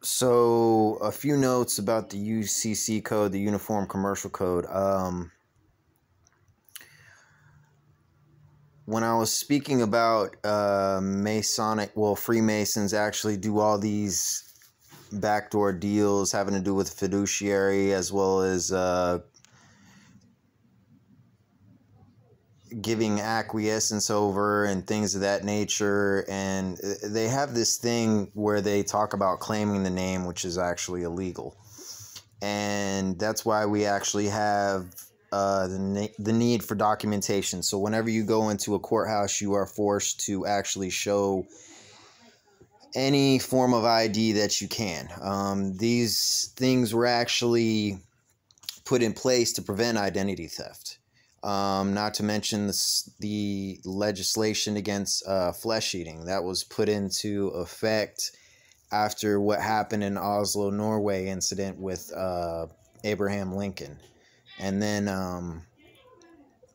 So, a few notes about the UCC code, the Uniform Commercial Code. When I was speaking about Freemasons actually do all these backdoor deals having to do with fiduciary as well as giving acquiescence over and things of that nature, and they have this thing where they talk about claiming the name, which is actually illegal, and that's why we actually have the need for documentation. So whenever you go into a courthouse, you are forced to actually show any form of ID that you can. These things were actually put in place to prevent identity theft. Not to mention the legislation against flesh eating that was put into effect after what happened in Oslo, Norway incident with Abraham Lincoln. And then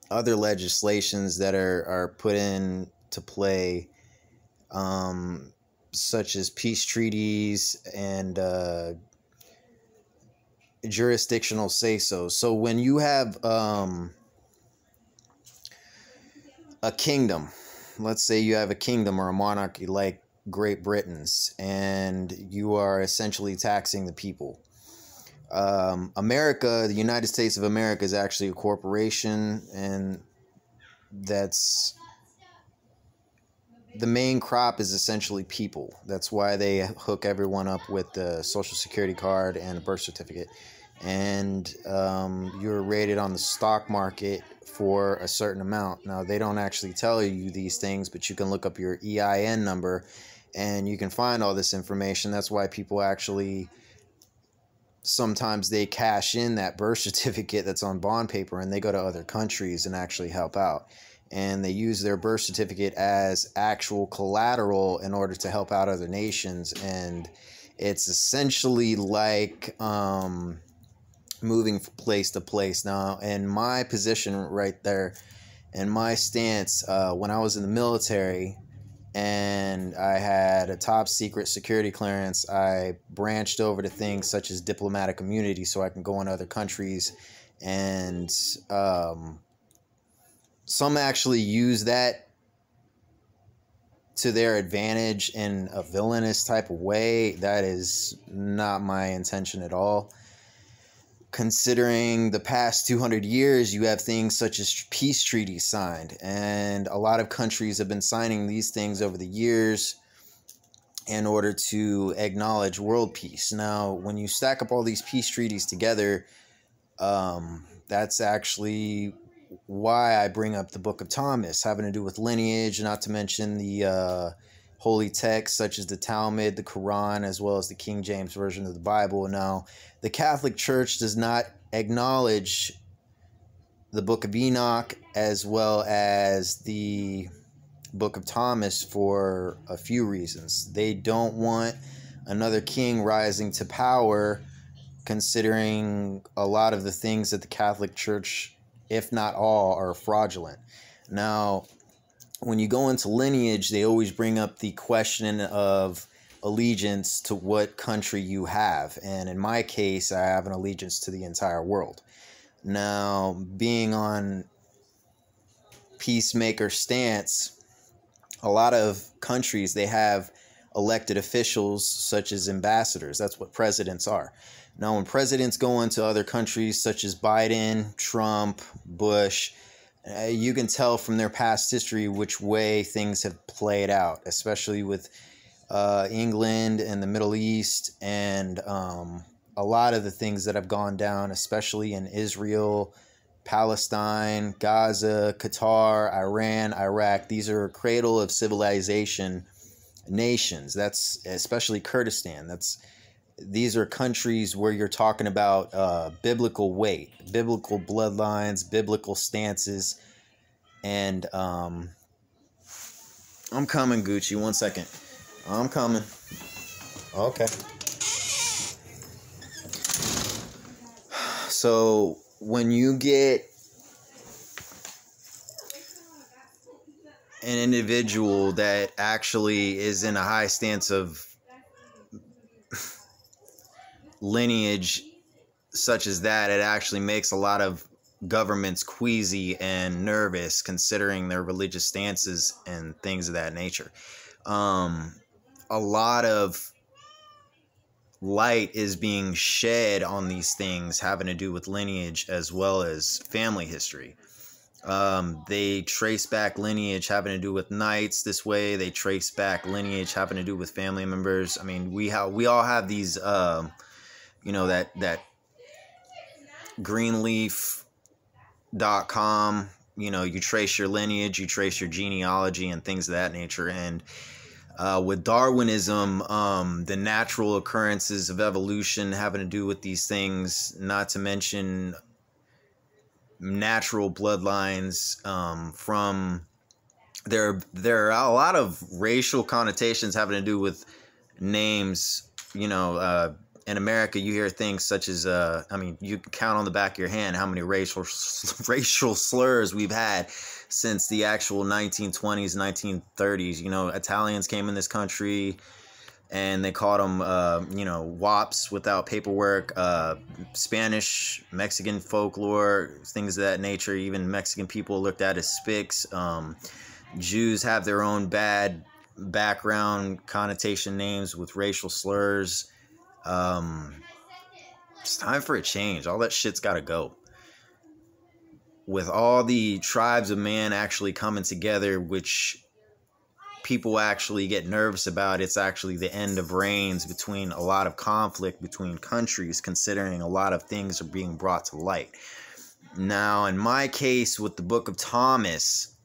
other legislations that are put into play, such as peace treaties and jurisdictional say-so. So when you have a kingdom, let's say you have a kingdom or a monarchy like Great Britain's, and you are essentially taxing the people. America, the United States of America, is actually a corporation, and that's the main crop is essentially people. That's why they hook everyone up with the Social Security card and a birth certificate. And you're rated on the stock market for a certain amount. Now, they don't actually tell you these things, but you can look up your EIN number and you can find all this information. That's why people actually, sometimes they cash in that birth certificate that's on bond paper and they go to other countries and actually help out. And they use their birth certificate as actual collateral in order to help out other nations. And it's essentially like moving from place to place. Now, in my position right there, and my stance, when I was in the military and I had a top secret security clearance, I branched over to things such as diplomatic immunity so I can go in other countries. And some actually use that to their advantage in a villainous type of way. That is not my intention at all. Considering the past 200 years, you have things such as peace treaties signed, and a lot of countries have been signing these things over the years in order to acknowledge world peace. Now, when you stack up all these peace treaties together, that's actually why I bring up the Book of Thomas, having to do with lineage, not to mention the holy texts such as the Talmud, the Quran, as well as the King James Version of the Bible. Now, the Catholic Church does not acknowledge the Book of Enoch as well as the Book of Thomas for a few reasons. They don't want another king rising to power, considering a lot of the things that the Catholic Church, if not all, are fraudulent. Now, when you go into lineage, they always bring up the question of allegiance to what country you have. And in my case, I have an allegiance to the entire world. Now, being on peacemaker stance, a lot of countries, they have elected officials such as ambassadors. That's what presidents are. Now, when presidents go into other countries such as Biden, Trump, Bush, you can tell from their past history which way things have played out, especially with England and the Middle East, and a lot of the things that have gone down, especially in Israel, Palestine, Gaza, Qatar, Iran, Iraq. These are a cradle of civilization nations. That's especially Kurdistan. These are countries where you're talking about biblical weight, biblical bloodlines, biblical stances. And I'm coming, Gucci. 1 second. I'm coming. Okay. So when you get an individual that actually is in a high stance of lineage such as that, it actually makes a lot of governments queasy and nervous considering their religious stances and things of that nature. A lot of light is being shed on these things having to do with lineage as well as family history. They trace back lineage having to do with knights this way. They trace back lineage having to do with family members. I mean, we all have these, you know, that greenleaf.com, you know, you trace your lineage, you trace your genealogy and things of that nature. And with Darwinism, the natural occurrences of evolution having to do with these things, not to mention natural bloodlines, from there are a lot of racial connotations having to do with names. You know, in America, you hear things such as, I mean, you can count on the back of your hand how many racial slurs we've had since the actual 1920s, 1930s. You know, Italians came in this country and they called them, you know, wops without paperwork. Spanish, Mexican folklore, things of that nature. Even Mexican people looked at as spics. Jews have their own bad background connotation names with racial slurs. It's time for a change. All that shit's got to go. With all the tribes of man actually coming together, which people actually get nervous about, it's actually the end of reigns between a lot of conflict between countries, considering a lot of things are being brought to light. Now, in my case with the Book of Thomas,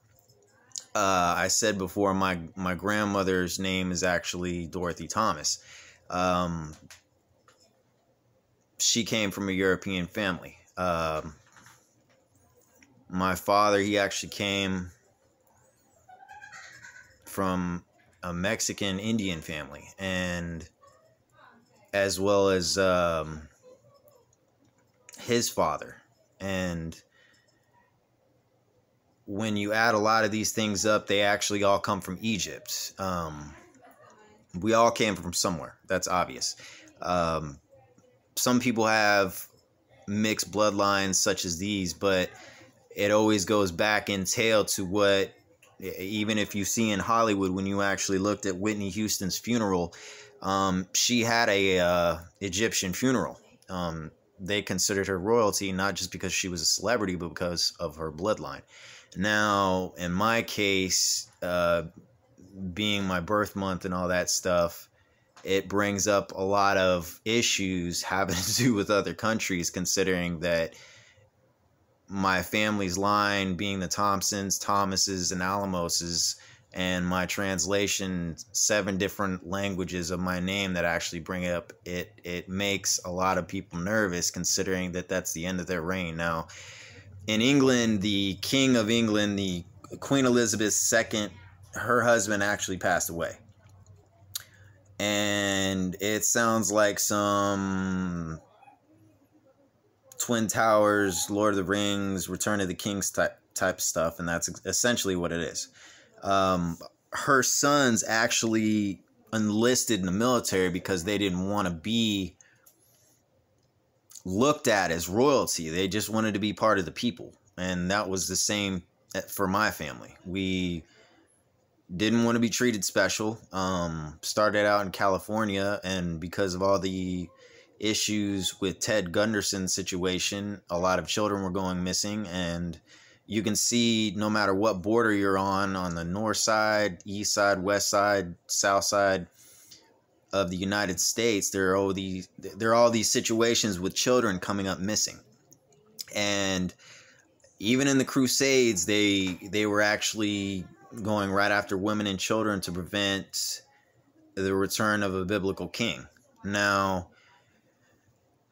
I said before, my grandmother's name is actually Dorothy Thomas. She came from a European family. My father, he actually came from a Mexican Indian family, and as well as his father. And when you add a lot of these things up, they actually all come from Egypt. We all came from somewhere. That's obvious. Some people have mixed bloodlines such as these, but it always goes back in tail to what, even if you see in Hollywood, when you actually looked at Whitney Houston's funeral, she had a Egyptian funeral. They considered her royalty, not just because she was a celebrity, but because of her bloodline. Now, in my case, being my birth month and all that stuff, it brings up a lot of issues having to do with other countries, considering that my family's line being the Thompsons, Thomases, and Alamoses, and my translation, 7 different languages of my name that actually bring it up, it makes a lot of people nervous, considering that that's the end of their reign. Now, in England, the King of England, the Queen Elizabeth II, her husband actually passed away. And it sounds like some Twin Towers, Lord of the Rings, Return of the Kings type stuff, and that's essentially what it is. Her sons actually enlisted in the military because they didn't want to be looked at as royalty. They just wanted to be part of the people, and that was the same for my family. We didn't want to be treated special. Started out in California, and because of all the issues with Ted Gunderson's situation, a lot of children were going missing. And you can see, no matter what border you're on the north side, east side, west side, south side of the United States, there are all these situations with children coming up missing. And even in the Crusades, they were actually going right after women and children to prevent the return of a biblical king. Now,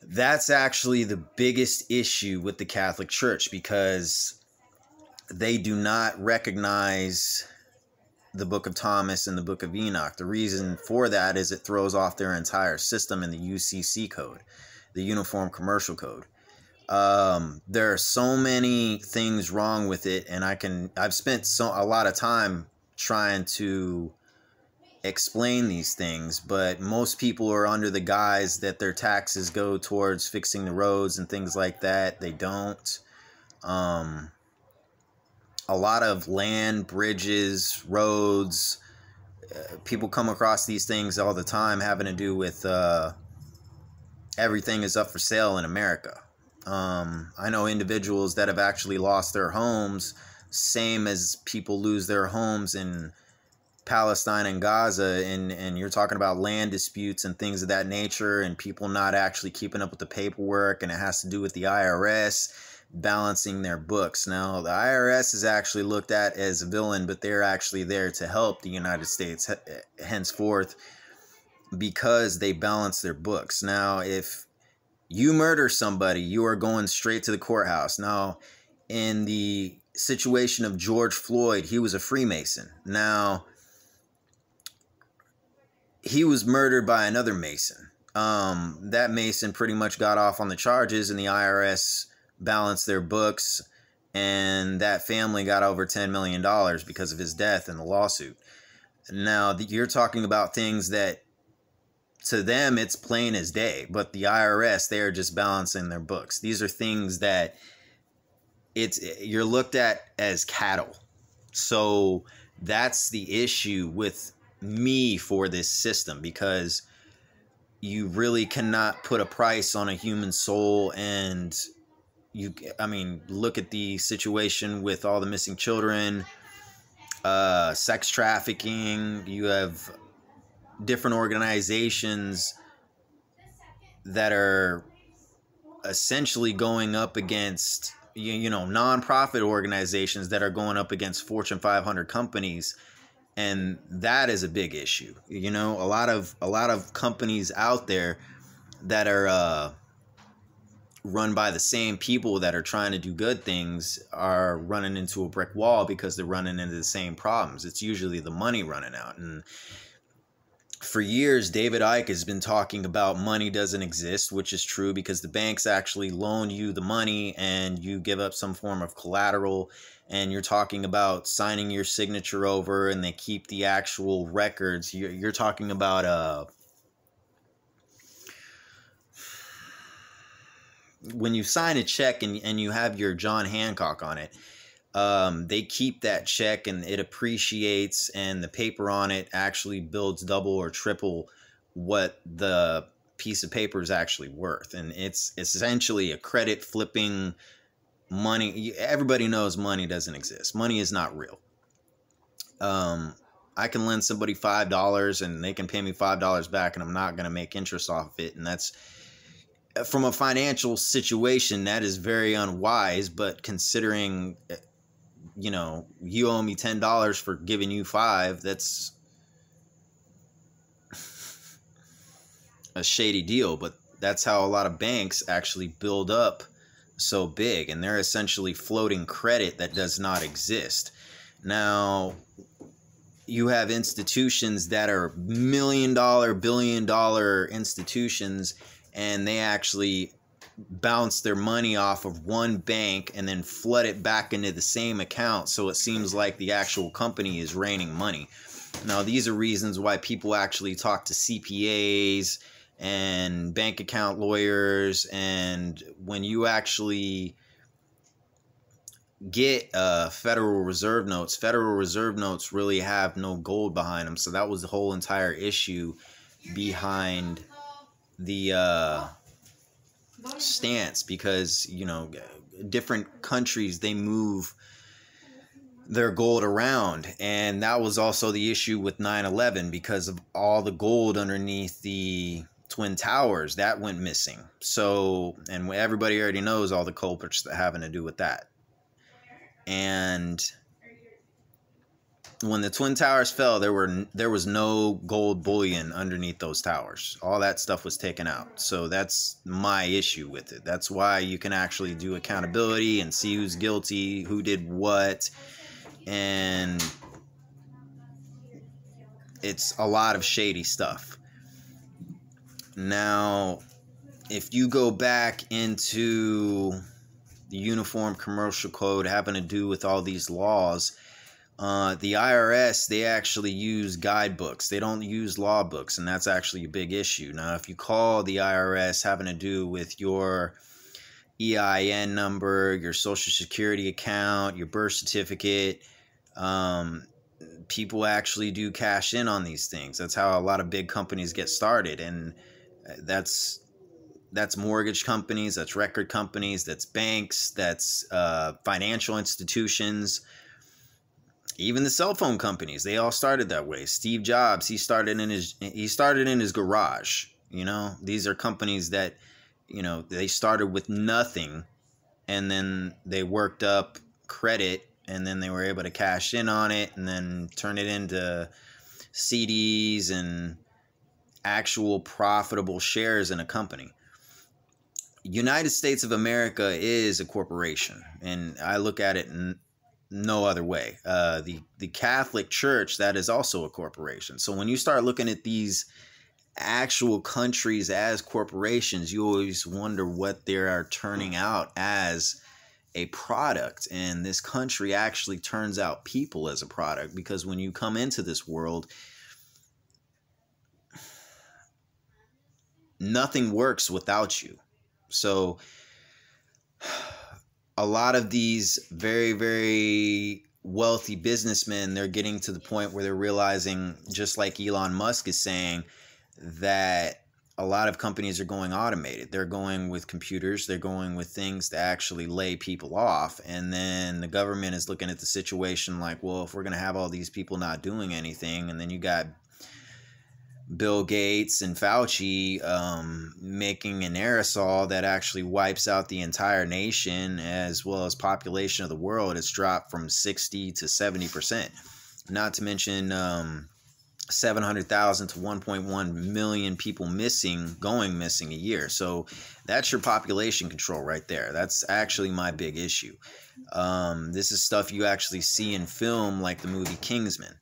that's actually the biggest issue with the Catholic Church, because they do not recognize the Book of Thomas and the Book of Enoch. The reason for that is it throws off their entire system in the UCC code, the Uniform Commercial Code. There are so many things wrong with it, and I've spent a lot of time trying to explain these things, but most people are under the guise that their taxes go towards fixing the roads and things like that. They don't. A lot of land, bridges, roads, people come across these things all the time having to do with everything is up for sale in America. I know individuals that have actually lost their homes, same as people lose their homes in Palestine and Gaza, and you're talking about land disputes and things of that nature, and people not actually keeping up with the paperwork, and it has to do with the IRS balancing their books. Now, the IRS is actually looked at as a villain, but they're actually there to help the United States henceforth because they balance their books. Now, if you murder somebody, you are going straight to the courthouse. Now, in the situation of George Floyd, he was a Freemason. Now, he was murdered by another Mason. That Mason pretty much got off on the charges, and the IRS balanced their books, and that family got over $10 million because of his death in the lawsuit. Now, you're talking about things that to them it's plain as day, but the IRS, they are just balancing their books. These are things that you're looked at as cattle. So that's the issue with me for this system, because you really cannot put a price on a human soul. And I mean, look at the situation with all the missing children, sex trafficking. You have different organizations that are essentially going up against, you know, nonprofit organizations that are going up against Fortune 500 companies. And that is a big issue. You know, a lot of companies out there that are run by the same people that are trying to do good things are running into a brick wall because they're running into the same problems. It's usually the money running out. And for years, David Icke has been talking about money doesn't exist, which is true, because the banks actually loan you the money and you give up some form of collateral. And you're talking about signing your signature over, and they keep the actual records. You're talking about when you sign a check and you have your John Hancock on it, they keep that check and it appreciates, and the paper on it actually builds double or triple what the piece of paper is actually worth. And it's essentially a credit flipping. Money, everybody knows money doesn't exist. Money is not real. I can lend somebody $5 and they can pay me $5 back, and I'm not going to make interest off of it. And that's, from a financial situation, that is very unwise. But considering, you know, you owe me $10 for giving you $5, that's a shady deal. But that's how a lot of banks actually build up so big, and they're essentially floating credit that does not exist. Now, you have institutions that are $1 million, billion-dollar institutions, and they actually bounce their money off of one bank and then flood it back into the same account, so it seems like the actual company is raining money. Now, these are reasons why people actually talk to CPAs and bank account lawyers, and when you actually get Federal Reserve notes really have no gold behind them. So that was the whole entire issue behind the stance, because, you know, different countries, they move their gold around, and that was also the issue with 9/11 because of all the gold underneath the Twin Towers that went missing. So, and everybody already knows all the culprits that having to do with that. And when the Twin Towers fell, there was no gold bullion underneath those towers. All that stuff was taken out. So that's my issue with it. That's why you can actually do accountability and see who's guilty, who did what, and it's a lot of shady stuff. Now, if you go back into the Uniform Commercial Code having to do with all these laws, The IRS, they actually use guidebooks. They don't use law books, and that's actually a big issue. Now, if you call the IRS having to do with your EIN number, your social security account, your birth certificate, people actually do cash in on these things. That's how a lot of big companies get started, and that's mortgage companies, that's record companies, that's banks, that's financial institutions. Even the cell phone companies, they all started that way. Steve Jobs, he started in his garage. You know, these are companies that, you know, they started with nothing, and then they worked up credit, and then they were able to cash in on it and then turn it into CDs and actual profitable shares in a company. United States of America is a corporation, and I look at it no other way. The Catholic Church, that is also a corporation. So when you start looking at these actual countries as corporations, you always wonder what they are turning out as a product. And this country actually turns out people as a product, because when you come into this world, nothing works without you. So a lot of these very, very wealthy businessmen, they're getting to the point where they're realizing, just like Elon Musk is saying, that a lot of companies are going automated. They're going with computers. They're going with things to actually lay people off. And then the government is looking at the situation like, well, if we're going to have all these people not doing anything, and then you got Bill Gates and Fauci making an aerosol that actually wipes out the entire nation as well as population of the world. It's dropped from 60 to 70%. Not to mention 700,000 to 1.1 million people going missing a year. So that's your population control right there. That's actually my big issue. This is stuff you actually see in film, like the movie Kingsman.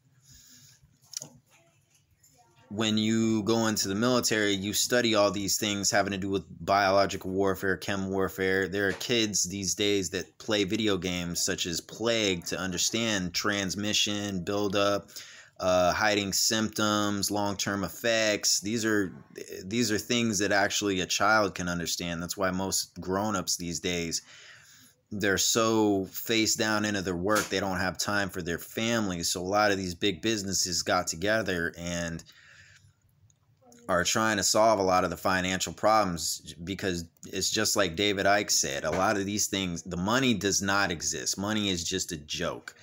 When you go into the military, you study all these things having to do with biological warfare, chem warfare. There are kids these days that play video games such as Plague to understand transmission, buildup, hiding symptoms, long-term effects. These are things that actually a child can understand. That's why most grown-ups these days, they're so face down into their work, they don't have time for their families. So a lot of these big businesses got together and are trying to solve a lot of the financial problems, because it's just like David Icke said, a lot of these things, the money does not exist. Money is just a joke.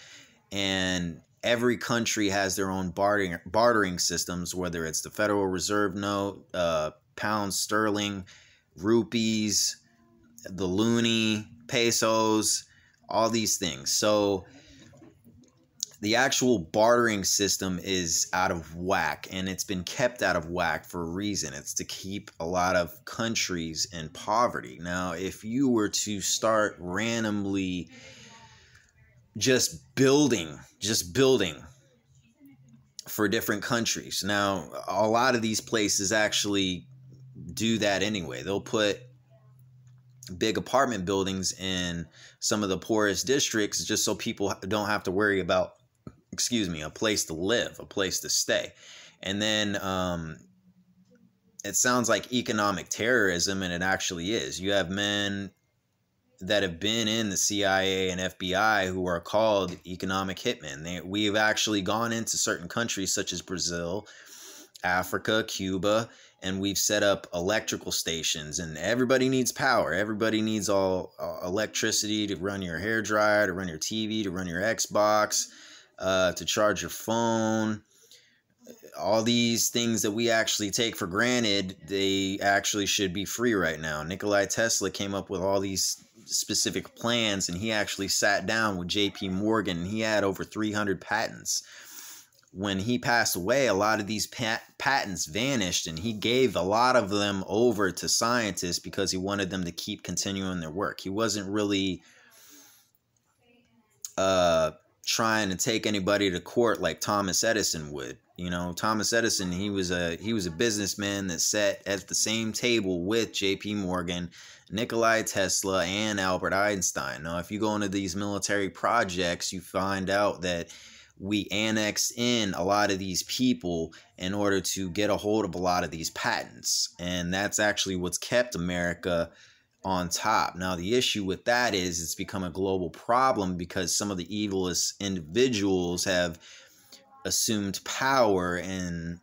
And every country has their own bartering systems, whether it's the Federal Reserve note, pounds sterling, rupees, the loonie, pesos, all these things. So the actual bartering system is out of whack, and it's been kept out of whack for a reason. It's to keep a lot of countries in poverty. Now, if you were to start randomly just building for different countries. Now, a lot of these places actually do that anyway. They'll put big apartment buildings in some of the poorest districts just so people don't have to worry about, a place to live, a place to stay. And then it sounds like economic terrorism, and it actually is. You have men that have been in the CIA and FBI who are called economic hitmen. We've actually gone into certain countries such as Brazil, Africa, Cuba, and we've set up electrical stations, and everybody needs power. Everybody needs all electricity to run your hairdryer, to run your TV, to run your Xbox, to charge your phone. All these things that we actually take for granted, they actually should be free right now. Nikola Tesla came up with all these specific plans, and he actually sat down with JP Morgan, and he had over 300 patents. When he passed away, a lot of these patents vanished, and he gave a lot of them over to scientists because he wanted them to keep continuing their work. He wasn't really trying to take anybody to court like Thomas Edison would. You know, Thomas Edison, he was a businessman that sat at the same table with JP Morgan, Nikola Tesla, and Albert Einstein. Now, if you go into these military projects, you find out that we annexed in a lot of these people in order to get a hold of a lot of these patents. And that's actually what's kept America on top. Now, the issue with that is it's become a global problem because some of the evilest individuals have assumed power and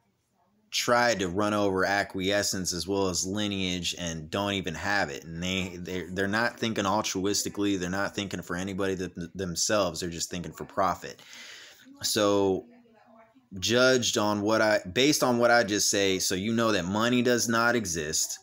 tried to run over acquiescence as well as lineage and don't even have it. And they're not thinking altruistically. They're not thinking for anybody themselves. They're just thinking for profit. So based on what I just say, so you know that money does not exist.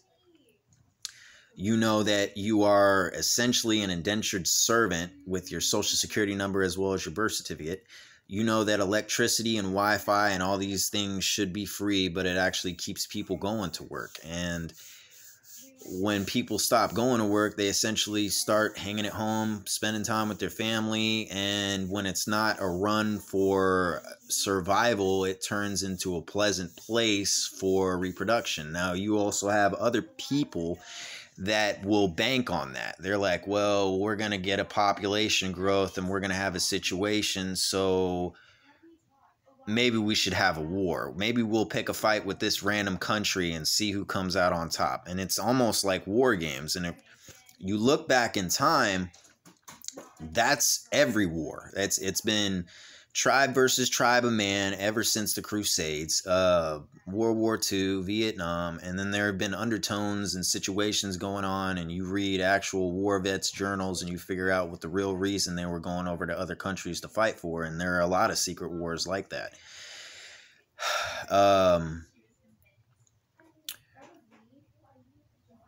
You know that you are essentially an indentured servant with your social security number as well as your birth certificate. You know that electricity and Wi-Fi and all these things should be free, but it actually keeps people going to work. And when people stop going to work, they essentially start hanging at home, spending time with their family. And when it's not a run for survival, it turns into a pleasant place for reproduction. Now, you also have other people that will bank on that. They're like, well, we're going to get a population growth and we're going to have a situation, so maybe we should have a war. Maybe we'll pick a fight with this random country and see who comes out on top. And it's almost like war games. And if you look back in time, that's every war. It's been tribe versus tribe of man ever since the Crusades, World War II, Vietnam, and then there have been undertones and situations going on, and you read actual war vets' journals and you figure out what the real reason they were going over to other countries to fight for, and there are a lot of secret wars like that.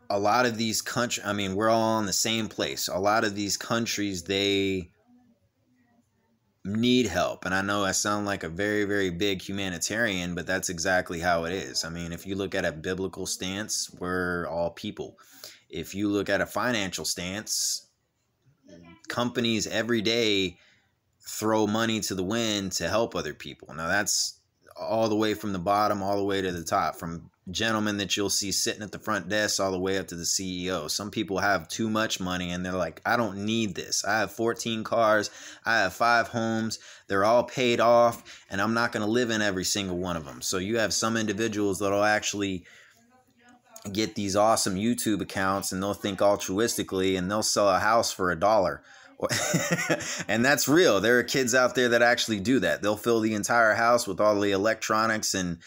A lot of these countries, I mean, we're all in the same place. A lot of these countries, they need help. And I know I sound like a very, very big humanitarian, but that's exactly how it is. I mean, if you look at a biblical stance, we're all people. If you look at a financial stance, companies every day throw money to the wind to help other people. Now, that's all the way from the bottom all the way to the top, from gentlemen that you'll see sitting at the front desk all the way up to the CEO. Some people have too much money and they're like, I don't need this. I have 14 cars. I have 5 homes. They're all paid off and I'm not going to live in every single one of them. So you have some individuals that'll actually get these awesome YouTube accounts and they'll think altruistically and they'll sell a house for $1. And that's real. There are kids out there that actually do that. They'll fill the entire house with all the electronics and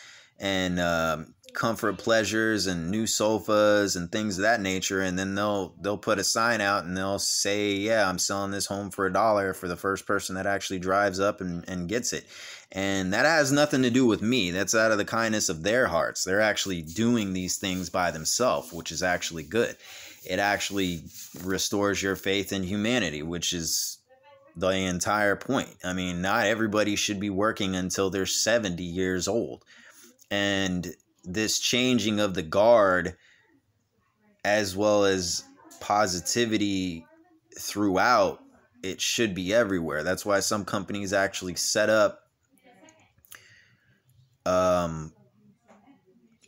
comfort pleasures and new sofas and things of that nature, and then they'll put a sign out and they'll say, yeah, I'm selling this home for $1 for the first person that actually drives up and gets it. And that has nothing to do with me. That's out of the kindness of their hearts. They're actually doing these things by themselves, which is actually good. It actually restores your faith in humanity, which is the entire point. I mean, not everybody should be working until they're 70 years old. And this changing of the guard, as well as positivity throughout, it should be everywhere. That's why some companies actually set up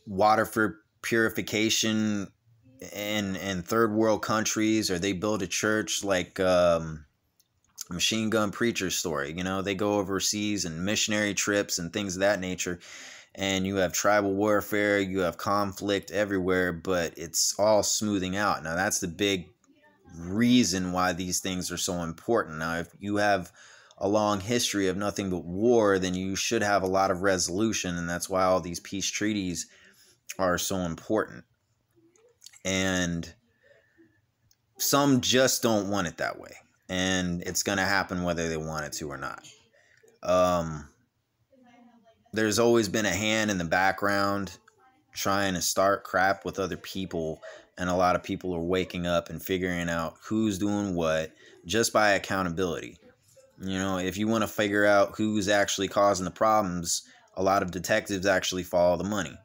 water for purification in third world countries, or they build a church like Machine Gun Preacher's story. You know, they go overseas and missionary trips and things of that nature. And you have tribal warfare, you have conflict everywhere, but it's all smoothing out. Now, that's the big reason why these things are so important. Now, if you have a long history of nothing but war, then you should have a lot of resolution, and that's why all these peace treaties are so important. And some just don't want it that way, and it's going to happen whether they want it to or not. There's always been a hand in the background trying to start crap with other people, and a lot of people are waking up and figuring out who's doing what just by accountability. You know, if you want to figure out who's actually causing the problems, a lot of detectives actually follow the money.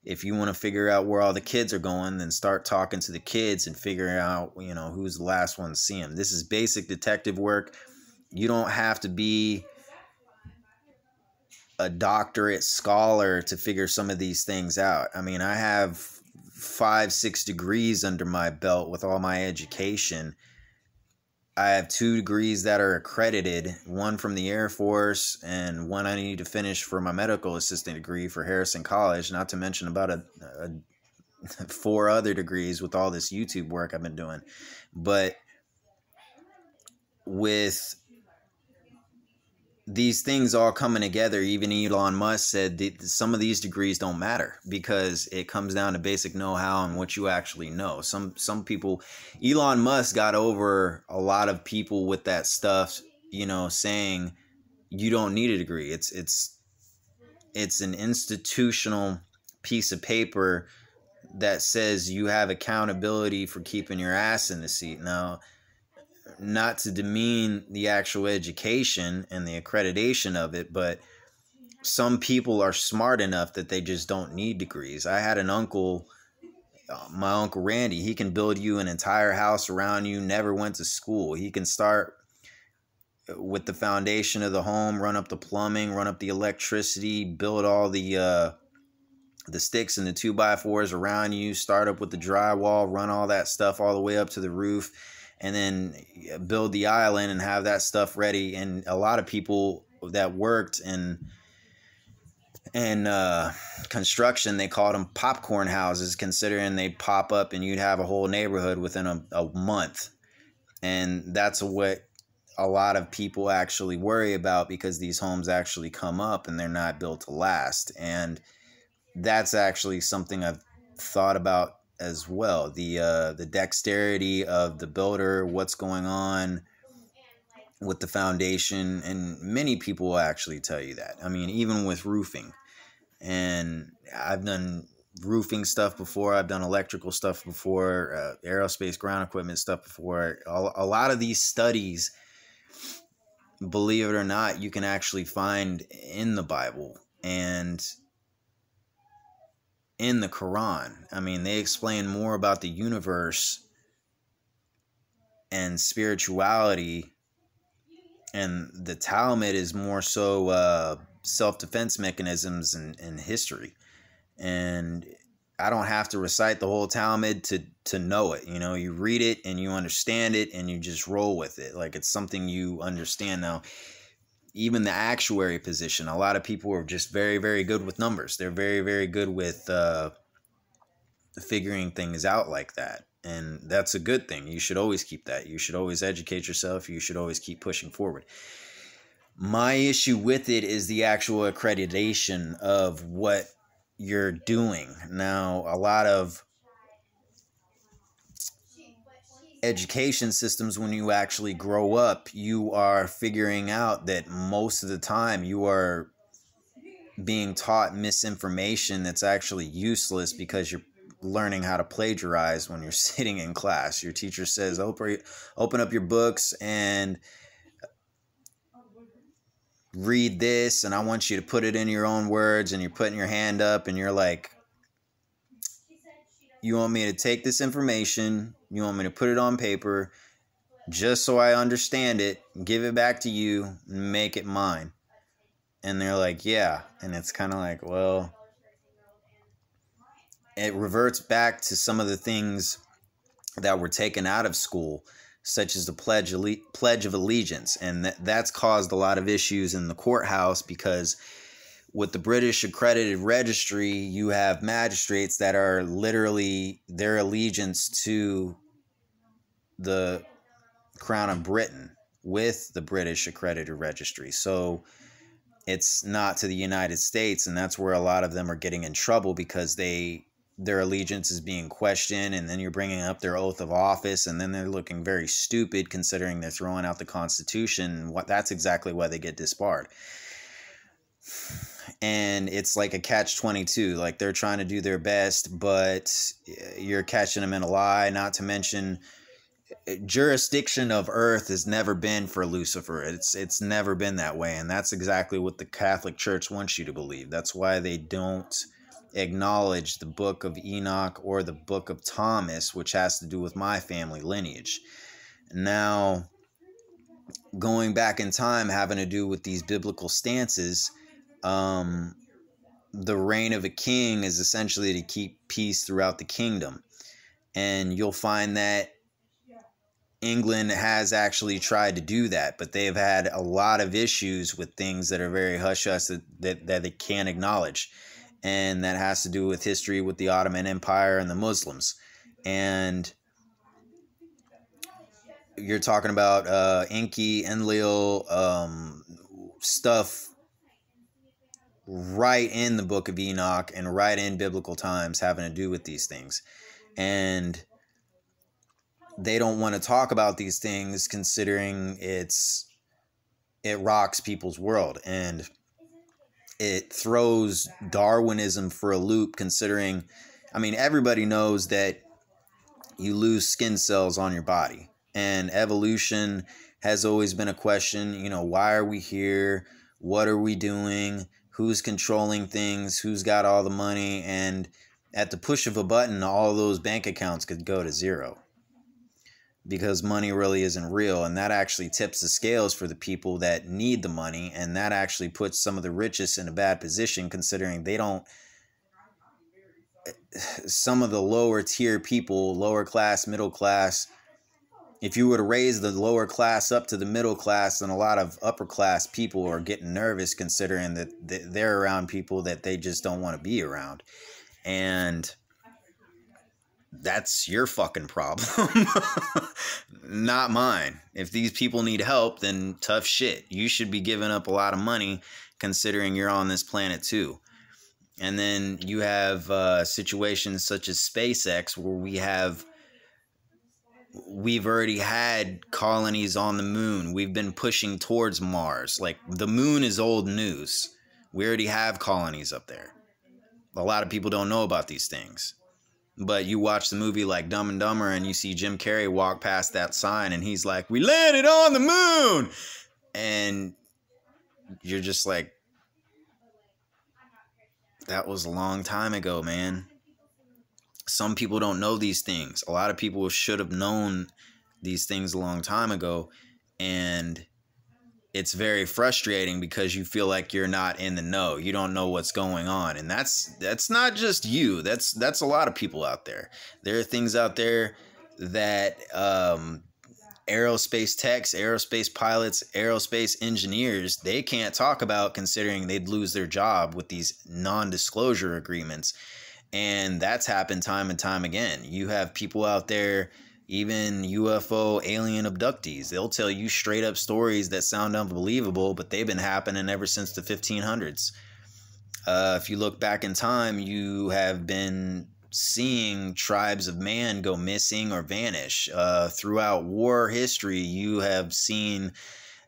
If you want to figure out where all the kids are going, then start talking to the kids and figuring out, you know, who's the last one to see them. This is basic detective work. You don't have to be a doctorate scholar to figure some of these things out. I mean, I have 5-6 degrees under my belt with all my education, I have 2 degrees that are accredited, one from the Air Force and one I need to finish for my medical assistant degree for Harrison College, not to mention about a 4 other degrees with all this YouTube work I've been doing. But with these things all coming together, even Elon Musk said that some of these degrees don't matter because it comes down to basic know-how and what you actually know. Some people, Elon Musk got over a lot of people with that stuff, you know, saying you don't need a degree. It's an institutional piece of paper that says you have accountability for keeping your ass in the seat. Now, not to demean the actual education and the accreditation of it, but some people are smart enough that they just don't need degrees. I had an uncle, my Uncle Randy, he can build you an entire house around you, never went to school. He can start with the foundation of the home, run up the plumbing, run up the electricity, build all the sticks and the 2x4s around you, start up with the drywall, run all that stuff all the way up to the roof, and then build the island and have that stuff ready. And a lot of people that worked in construction, they called them popcorn houses, considering they'd pop up and you'd have a whole neighborhood within a month. And that's what a lot of people actually worry about, because these homes actually come up and they're not built to last. And that's actually something I've thought about as well. The dexterity of the builder, what's going on with the foundation, and many people will actually tell you that. I mean, even with roofing, and I've done roofing stuff before, I've done electrical stuff before, aerospace ground equipment stuff before. A lot of these studies, believe it or not, you can actually find in the Bible and in the Quran. I mean, they explain more about the universe and spirituality, and the Talmud is more so self-defense mechanisms and history. And I don't have to recite the whole Talmud to know it. You know, you read it and you understand it and you just roll with it like it's something you understand. Now, even the actuary position, a lot of people are just very, very good with numbers. They're very, very good with figuring things out like that. And that's a good thing. You should always keep that. You should always educate yourself. You should always keep pushing forward. My issue with it is the actual accreditation of what you're doing. Now, a lot of education systems, when you actually grow up, you are figuring out that most of the time you are being taught misinformation that's actually useless, because you're learning how to plagiarize when you're sitting in class. Your teacher says, open up your books and read this, and I want you to put it in your own words, and you're putting your hand up and you're like, you want me to take this information, you want me to put it on paper just so I understand it, give it back to you, and make it mine. And they're like, yeah. And it's kind of like, well, it reverts back to some of the things that were taken out of school, such as the Pledge of Allegiance. And that's caused a lot of issues in the courthouse, because with the British accredited registry, you have magistrates that are literally their allegiance to the Crown of Britain with the British accredited registry. So it's not to the United States, and that's where a lot of them are getting in trouble, because their allegiance is being questioned, and then you're bringing up their oath of office, and then they're looking very stupid considering they're throwing out the Constitution. That's exactly why they get disbarred. And it's like a catch-22. Like, they're trying to do their best, but you're catching them in a lie. Not to mention, jurisdiction of earth has never been for Lucifer. It's never been that way, and that's exactly what the Catholic Church wants you to believe. That's why they don't acknowledge the Book of Enoch or the Book of Thomas, which has to do with my family lineage. Now, going back in time, having to do with these biblical stances, the reign of a king is essentially to keep peace throughout the kingdom. And you'll find that England has actually tried to do that, but they've had a lot of issues with things that are very hush-hush that they can't acknowledge. And that has to do with history with the Ottoman Empire and the Muslims. And you're talking about Enki, Enlil, stuff right in the Book of Enoch and right in biblical times having to do with these things. And they don't want to talk about these things considering it rocks people's world, and it throws Darwinism for a loop, considering, I mean, everybody knows that you lose skin cells on your body, and evolution has always been a question. You know, why are we here? What are we doing? Who's controlling things? Who's got all the money? And at the push of a button, all those bank accounts could go to zero, because money really isn't real. And that actually tips the scales for the people that need the money. And that actually puts some of the richest in a bad position, considering they don't, some of the lower tier people, lower class, middle class, if you were to raise the lower class up to the middle class, then a lot of upper class people are getting nervous, considering that they're around people that they just don't want to be around. And that's your fucking problem, not mine. If these people need help, then tough shit. You should be giving up a lot of money, considering you're on this planet too. And then you have situations such as SpaceX, where we've already had colonies on the moon. We've been pushing towards Mars. Like, the moon is old news. We already have colonies up there. A lot of people don't know about these things. But you watch the movie like Dumb and Dumber, and you see Jim Carrey walk past that sign, and he's like, "We landed on the moon!" And you're just like, that was a long time ago, man. Some people don't know these things. A lot of people should have known these things a long time ago. And it's very frustrating, because you feel like you're not in the know. You don't know what's going on. And that's not just you. That's a lot of people out there. There are things out there that aerospace techs, aerospace pilots, aerospace engineers, they can't talk about, considering they'd lose their job with these non-disclosure agreements. And that's happened time and time again. You have people out there, even UFO alien abductees, they'll tell you straight up stories that sound unbelievable, but they've been happening ever since the 1500s. If you look back in time, you have been seeing tribes of man go missing or vanish. Throughout war history, you have seen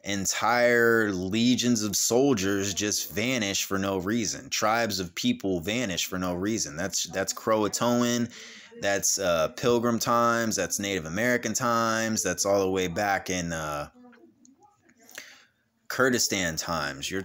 entire legions of soldiers just vanish for no reason. Tribes of people vanish for no reason. That's Croatoan, that's Pilgrim times, that's Native American times, that's all the way back in Kurdistan times. You're